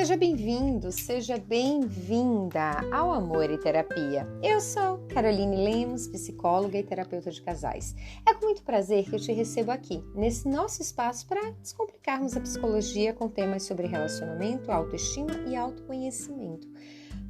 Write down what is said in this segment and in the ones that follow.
Seja bem-vindo, seja bem-vinda ao Amor e Terapia. Eu sou Caroline Lemos, psicóloga e terapeuta de casais. É com muito prazer que eu te recebo aqui, nesse nosso espaço para descomplicarmos a psicologia com temas sobre relacionamento, autoestima e autoconhecimento.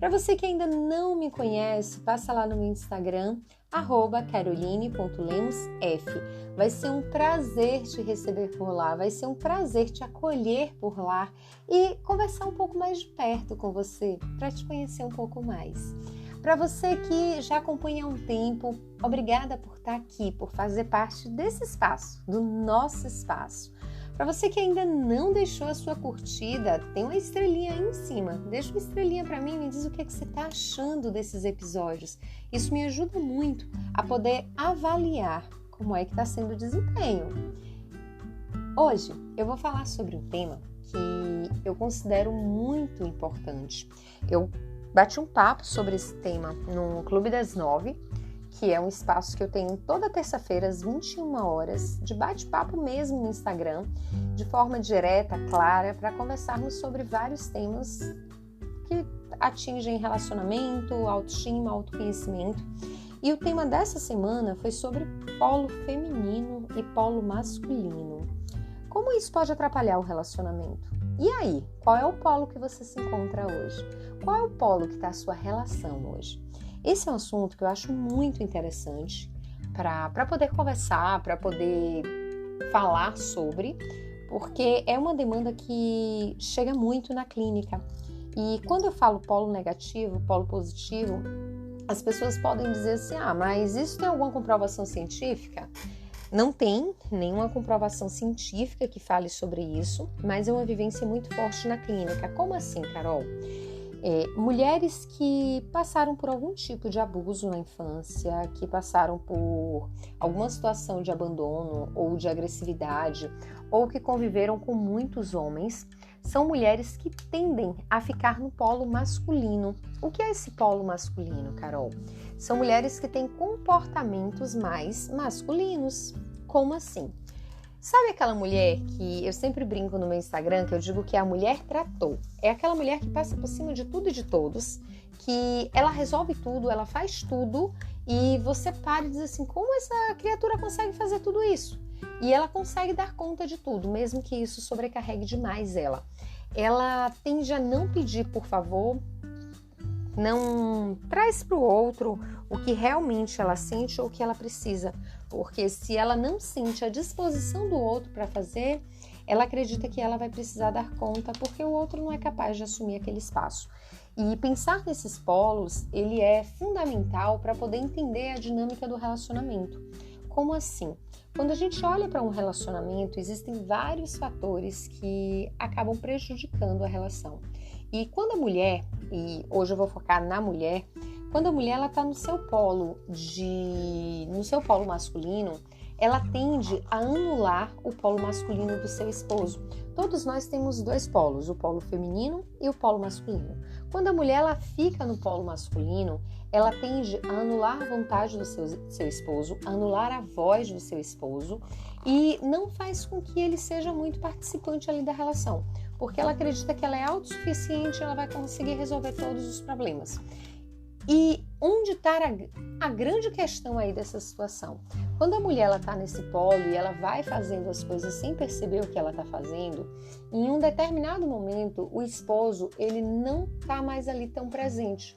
Para você que ainda não me conhece, passa lá no meu Instagram, @caroline.lemosf. Vai ser um prazer te receber por lá, vai ser um prazer te acolher por lá e conversar um pouco mais de perto com você, para te conhecer um pouco mais. Para você que já acompanha há um tempo, obrigada por estar aqui, por fazer parte desse espaço, do nosso espaço. Para você que ainda não deixou a sua curtida, tem uma estrelinha aí em cima. Deixa uma estrelinha para mim e me diz o que você está achando desses episódios. Isso me ajuda muito a poder avaliar como é que está sendo o desempenho. Hoje eu vou falar sobre um tema que eu considero muito importante. Eu bati um papo sobre esse tema no Clube das 9, que é um espaço que eu tenho toda terça-feira às 21 horas, de bate-papo mesmo no Instagram, de forma direta, clara, para conversarmos sobre vários temas que atingem relacionamento, autoestima, autoconhecimento. E o tema dessa semana foi sobre polo feminino e polo masculino. Como isso pode atrapalhar o relacionamento? E aí, qual é o polo que você se encontra hoje? Qual é o polo que está a sua relação hoje? Esse é um assunto que eu acho muito interessante para poder conversar, para poder falar sobre, porque é uma demanda que chega muito na clínica. E quando eu falo polo negativo, polo positivo, as pessoas podem dizer assim, mas isso tem alguma comprovação científica? Não tem nenhuma comprovação científica que fale sobre isso, mas é uma vivência muito forte na clínica. Como assim, Carol? Mulheres que passaram por algum tipo de abuso na infância, que passaram por alguma situação de abandono ou de agressividade, ou que conviveram com muitos homens, são mulheres que tendem a ficar no polo masculino. O que é esse polo masculino, Carol? São mulheres que têm comportamentos mais masculinos. Como assim? Sabe aquela mulher que eu sempre brinco no meu Instagram, que eu digo que é a mulher tratou? É aquela mulher que passa por cima de tudo e de todos, que ela resolve tudo, ela faz tudo, e você para e diz assim, como essa criatura consegue fazer tudo isso? E ela consegue dar conta de tudo, mesmo que isso sobrecarregue demais ela. Ela tende a não pedir por favor, não traz para o outro o que realmente ela sente ou o que ela precisa, porque se ela não sente a disposição do outro para fazer, ela acredita que ela vai precisar dar conta porque o outro não é capaz de assumir aquele espaço. E pensar nesses polos, ele é fundamental para poder entender a dinâmica do relacionamento. Como assim? Quando a gente olha para um relacionamento, existem vários fatores que acabam prejudicando a relação. E quando a mulher, e hoje eu vou focar na mulher, quando a mulher está no seu polo masculino, ela tende a anular o polo masculino do seu esposo. Todos nós temos dois polos, o polo feminino e o polo masculino. Quando a mulher ela fica no polo masculino, ela tende a anular a vontade do seu esposo, anular a voz do seu esposo e não faz com que ele seja muito participante ali da relação, porque ela acredita que ela é autossuficiente e ela vai conseguir resolver todos os problemas. E onde está a grande questão aí dessa situação? Quando a mulher está nesse polo e ela vai fazendo as coisas sem perceber o que ela está fazendo, em um determinado momento o esposo ele não está mais ali tão presente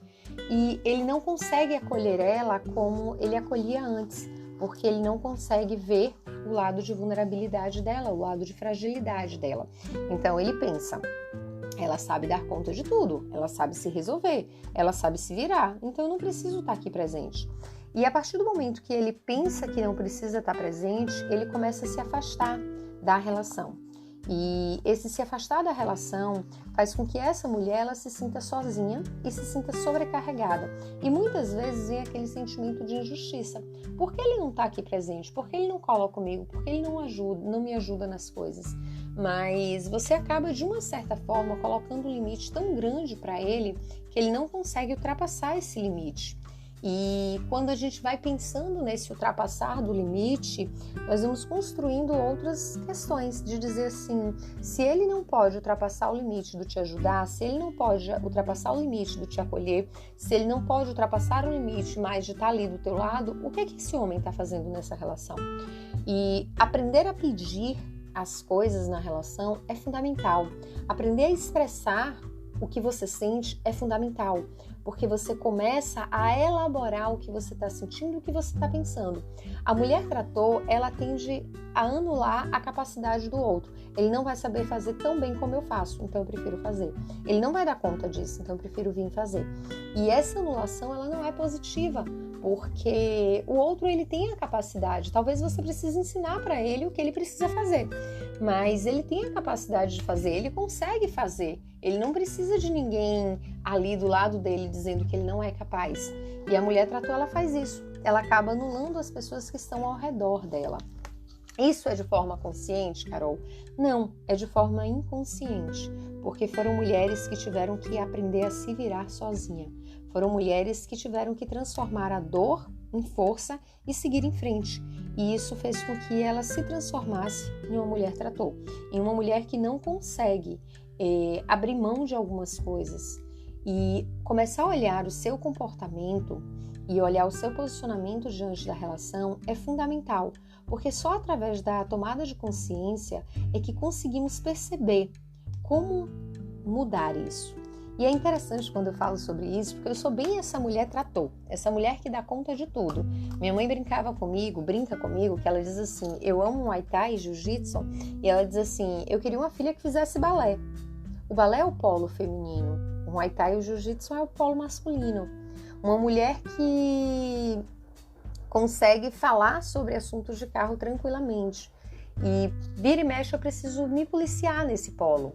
e ele não consegue acolher ela como ele acolhia antes, porque ele não consegue ver o lado de vulnerabilidade dela, o lado de fragilidade dela. Então ele pensa, ela sabe dar conta de tudo, ela sabe se resolver, ela sabe se virar, então eu não preciso estar aqui presente. E a partir do momento que ele pensa que não precisa estar presente, ele começa a se afastar da relação. E esse se afastar da relação faz com que essa mulher ela se sinta sozinha e se sinta sobrecarregada. E muitas vezes vem aquele sentimento de injustiça. Por que ele não está aqui presente? Por que ele não cola comigo? Por que ele não me ajuda nas coisas? Mas você acaba, de uma certa forma, colocando um limite tão grande para ele que ele não consegue ultrapassar esse limite. E quando a gente vai pensando nesse ultrapassar do limite, nós vamos construindo outras questões de dizer assim, se ele não pode ultrapassar o limite do te ajudar, se ele não pode ultrapassar o limite do te acolher, se ele não pode ultrapassar o limite mais de estar ali do teu lado, o que é que esse homem está fazendo nessa relação? E aprender a pedir as coisas na relação é fundamental. Aprender a expressar o que você sente é fundamental, porque você começa a elaborar o que você está sentindo, o que você está pensando. A mulher trator, ela tende a anular a capacidade do outro. Ele não vai saber fazer tão bem como eu faço, então eu prefiro fazer. Ele não vai dar conta disso, então eu prefiro vir fazer. E essa anulação, ela não é positiva, porque o outro, ele tem a capacidade. Talvez você precise ensinar para ele o que ele precisa fazer, mas ele tem a capacidade de fazer, ele consegue fazer. Ele não precisa de ninguém ali do lado dele dizendo que ele não é capaz. E a mulher trator, ela faz isso. Ela acaba anulando as pessoas que estão ao redor dela. Isso é de forma consciente, Carol? Não, é de forma inconsciente, porque foram mulheres que tiveram que aprender a se virar sozinha. Foram mulheres que tiveram que transformar a dor em força e seguir em frente. E isso fez com que ela se transformasse em uma mulher trator, em uma mulher que não consegue abrir mão de algumas coisas e começar a olhar o seu comportamento e olhar o seu posicionamento diante da relação é fundamental, porque só através da tomada de consciência é que conseguimos perceber como mudar isso. E é interessante quando eu falo sobre isso, porque eu sou bem essa mulher trator, essa mulher que dá conta de tudo. Minha mãe brinca comigo, que ela diz assim, eu amo Muay Thai e Jiu-Jitsu, e ela diz assim, eu queria uma filha que fizesse balé. O balé é o polo feminino, o Muay Thai e o Jiu-Jitsu é o polo masculino. Uma mulher que consegue falar sobre assuntos de carro tranquilamente. E vira e mexe eu preciso me policiar nesse polo,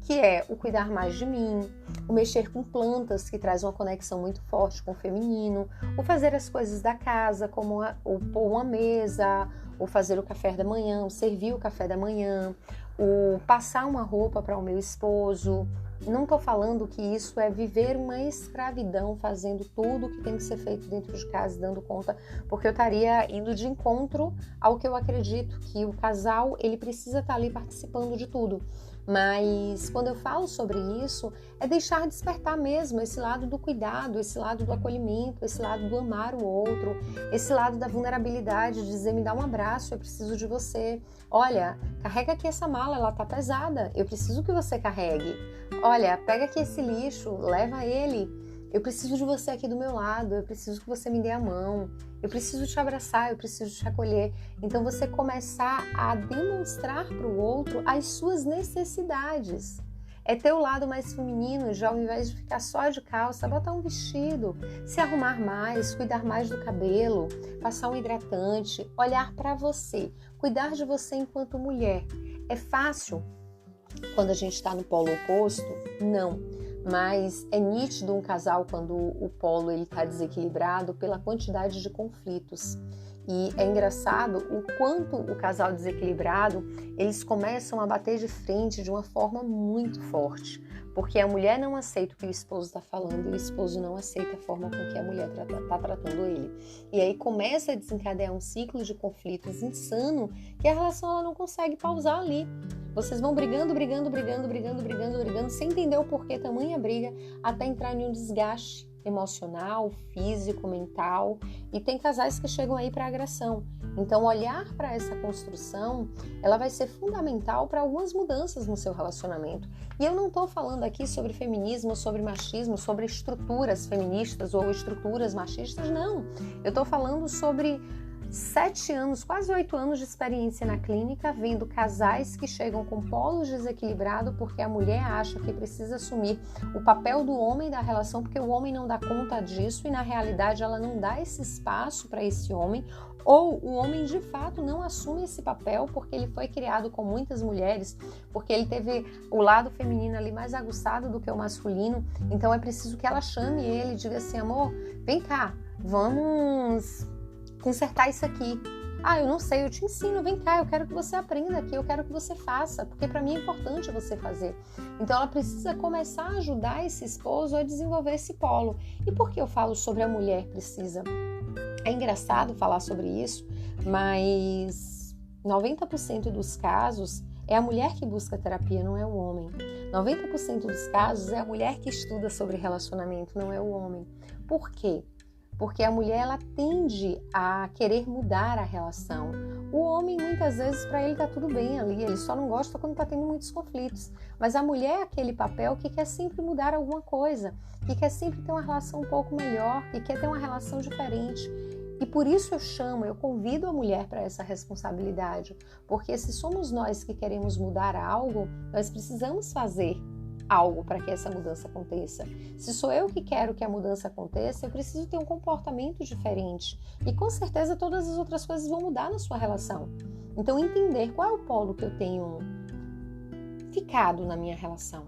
que é o cuidar mais de mim, o mexer com plantas, que traz uma conexão muito forte com o feminino, o fazer as coisas da casa, como o pôr uma mesa, o fazer o café da manhã, o servir o café da manhã, o passar uma roupa para o meu esposo. Não estou falando que isso é viver uma escravidão, fazendo tudo o que tem que ser feito dentro de casa, dando conta, porque eu estaria indo de encontro ao que eu acredito, que o casal ele precisa estar ali participando de tudo. Mas quando eu falo sobre isso, é deixar despertar mesmo esse lado do cuidado, esse lado do acolhimento, esse lado do amar o outro, esse lado da vulnerabilidade, de dizer, me dá um abraço, eu preciso de você. Olha, carrega aqui essa mala, ela tá pesada, eu preciso que você carregue. Olha, pega aqui esse lixo, leva ele. Eu preciso de você aqui do meu lado, eu preciso que você me dê a mão, eu preciso te abraçar, eu preciso te acolher. Então você começar a demonstrar para o outro as suas necessidades. É ter o lado mais feminino, já ao invés de ficar só de calça, botar um vestido, se arrumar mais, cuidar mais do cabelo, passar um hidratante, olhar para você, cuidar de você enquanto mulher. É fácil quando a gente está no polo oposto? Não. Mas é nítido um casal quando o polo está desequilibrado pela quantidade de conflitos. E é engraçado o quanto o casal desequilibrado, eles começam a bater de frente de uma forma muito forte. Porque a mulher não aceita o que o esposo está falando e o esposo não aceita a forma com que a mulher está tratando ele. E aí começa a desencadear um ciclo de conflitos insano que a relação ela não consegue pausar ali. Vocês vão brigando, sem entender o porquê tamanha briga, até entrar em um desgaste emocional, físico, mental. E tem casais que chegam aí para agressão. Então, olhar para essa construção, ela vai ser fundamental para algumas mudanças no seu relacionamento. E eu não estou falando aqui sobre feminismo, sobre machismo, sobre estruturas feministas ou estruturas machistas, não. Eu estou falando sobre 7 anos, quase 8 anos de experiência na clínica, vendo casais que chegam com polos desequilibrados porque a mulher acha que precisa assumir o papel do homem da relação porque o homem não dá conta disso e na realidade ela não dá esse espaço para esse homem, ou o homem de fato não assume esse papel porque ele foi criado com muitas mulheres, porque ele teve o lado feminino ali mais aguçado do que o masculino, então é preciso que ela chame ele e diga assim, amor, vem cá, vamos consertar isso aqui. Eu não sei, eu te ensino, vem cá, eu quero que você aprenda aqui, eu quero que você faça, porque para mim é importante você fazer. Então ela precisa começar a ajudar esse esposo a desenvolver esse polo. E por que eu falo sobre a mulher precisa? É engraçado falar sobre isso, mas 90% dos casos é a mulher que busca terapia, não é o homem. 90% dos casos é a mulher que estuda sobre relacionamento, não é o homem. Por quê? Porque a mulher, ela tende a querer mudar a relação. O homem, muitas vezes, para ele tá tudo bem ali, ele só não gosta quando tá tendo muitos conflitos. Mas a mulher é aquele papel que quer sempre mudar alguma coisa, que quer sempre ter uma relação um pouco melhor, que quer ter uma relação diferente. E por isso eu convido a mulher para essa responsabilidade. Porque se somos nós que queremos mudar algo, nós precisamos fazer algo para que essa mudança aconteça. Se sou eu que quero que a mudança aconteça, eu preciso ter um comportamento diferente. E com certeza todas as outras coisas vão mudar na sua relação. Então entender qual é o polo que eu tenho ficado na minha relação.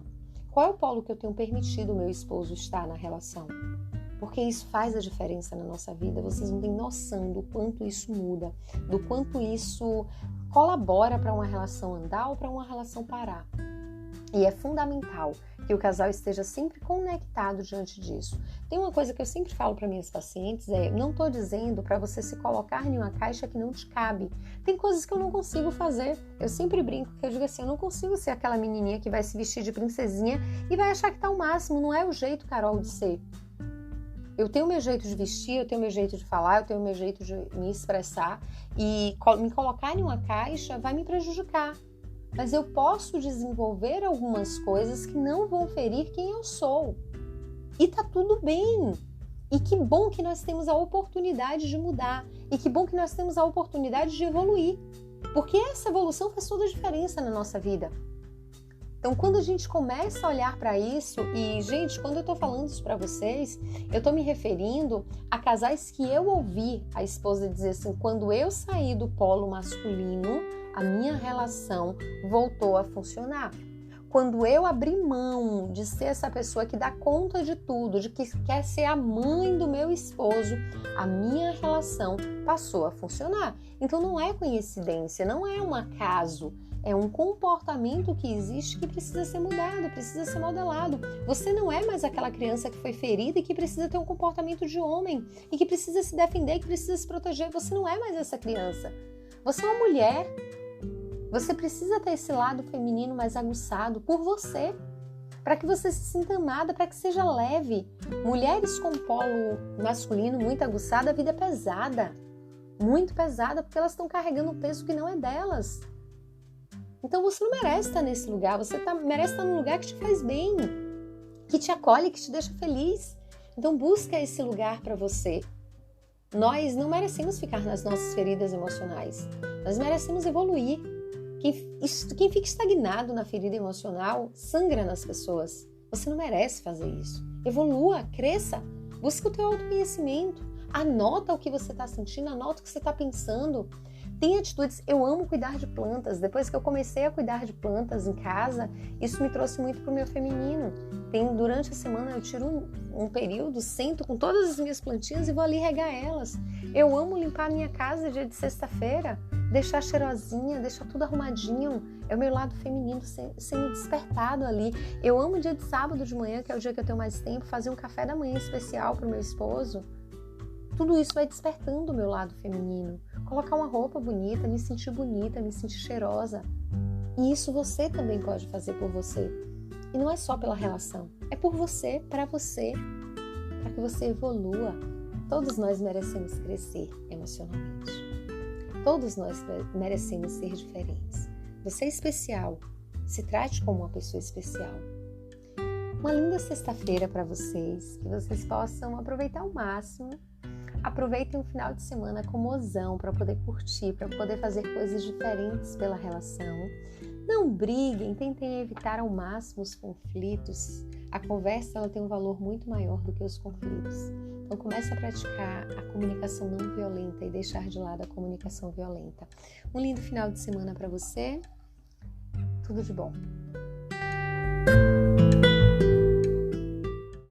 Qual é o polo que eu tenho permitido o meu esposo estar na relação. Porque isso faz a diferença na nossa vida. Vocês não têm noção do quanto isso muda, do quanto isso colabora para uma relação andar ou para uma relação parar. E é fundamental que o casal esteja sempre conectado diante disso. Tem uma coisa que eu sempre falo para minhas pacientes, não estou dizendo para você se colocar em uma caixa que não te cabe. Tem coisas que eu não consigo fazer. Eu sempre brinco que eu digo assim, eu não consigo ser aquela menininha que vai se vestir de princesinha e vai achar que tá o máximo. Não é o jeito, Carol, de ser. Eu tenho o meu jeito de vestir, eu tenho o meu jeito de falar, eu tenho o meu jeito de me expressar e me colocar em uma caixa vai me prejudicar. Mas eu posso desenvolver algumas coisas que não vão ferir quem eu sou. E tá tudo bem. E que bom que nós temos a oportunidade de mudar. E que bom que nós temos a oportunidade de evoluir. Porque essa evolução faz toda a diferença na nossa vida. Então, quando a gente começa a olhar para isso, e, gente, quando eu tô falando isso para vocês, eu tô me referindo a casais que eu ouvi a esposa dizer assim, quando eu saí do polo masculino, a minha relação voltou a funcionar. Quando eu abri mão de ser essa pessoa que dá conta de tudo, de que quer ser a mãe do meu esposo, a minha relação passou a funcionar. Então, não é coincidência, não é um acaso. É um comportamento que existe que precisa ser mudado, precisa ser modelado. Você não é mais aquela criança que foi ferida e que precisa ter um comportamento de homem e que precisa se defender, que precisa se proteger. Você não é mais essa criança. Você é uma mulher. Você precisa ter esse lado feminino mais aguçado por você, para que você se sinta amada, para que seja leve. Mulheres com polo masculino muito aguçado, a vida é pesada. Muito pesada, porque elas estão carregando um peso que não é delas. Então você não merece estar nesse lugar, você merece estar num lugar que te faz bem, que te acolhe, que te deixa feliz. Então busca esse lugar para você. Nós não merecemos ficar nas nossas feridas emocionais, nós merecemos evoluir. Quem fica estagnado na ferida emocional sangra nas pessoas. Você não merece fazer isso. Evolua, cresça, busca o teu autoconhecimento, anota o que você está sentindo, anota o que você está pensando. Tem atitudes, eu amo cuidar de plantas. Depois que eu comecei a cuidar de plantas em casa, isso me trouxe muito para o meu feminino. Durante a semana eu tiro um período, sento com todas as minhas plantinhas e vou ali regar elas. Eu amo limpar a minha casa dia de sexta-feira, deixar cheirosinha, deixar tudo arrumadinho. É o meu lado feminino sendo despertado ali. Eu amo o dia de sábado de manhã, que é o dia que eu tenho mais tempo, fazer um café da manhã especial para o meu esposo. Tudo isso vai despertando o meu lado feminino. Colocar uma roupa bonita, me sentir cheirosa. E isso você também pode fazer por você. E não é só pela relação, é por você, para que você evolua. Todos nós merecemos crescer emocionalmente. Todos nós merecemos ser diferentes. Você é especial. Se trate como uma pessoa especial. Uma linda sexta-feira para vocês, que vocês possam aproveitar ao máximo. Aproveitem o final de semana com mozão para poder curtir, para poder fazer coisas diferentes pela relação. Não briguem, tentem evitar ao máximo os conflitos. A conversa ela tem um valor muito maior do que os conflitos. Então comece a praticar a comunicação não violenta e deixar de lado a comunicação violenta. Um lindo final de semana para você. Tudo de bom.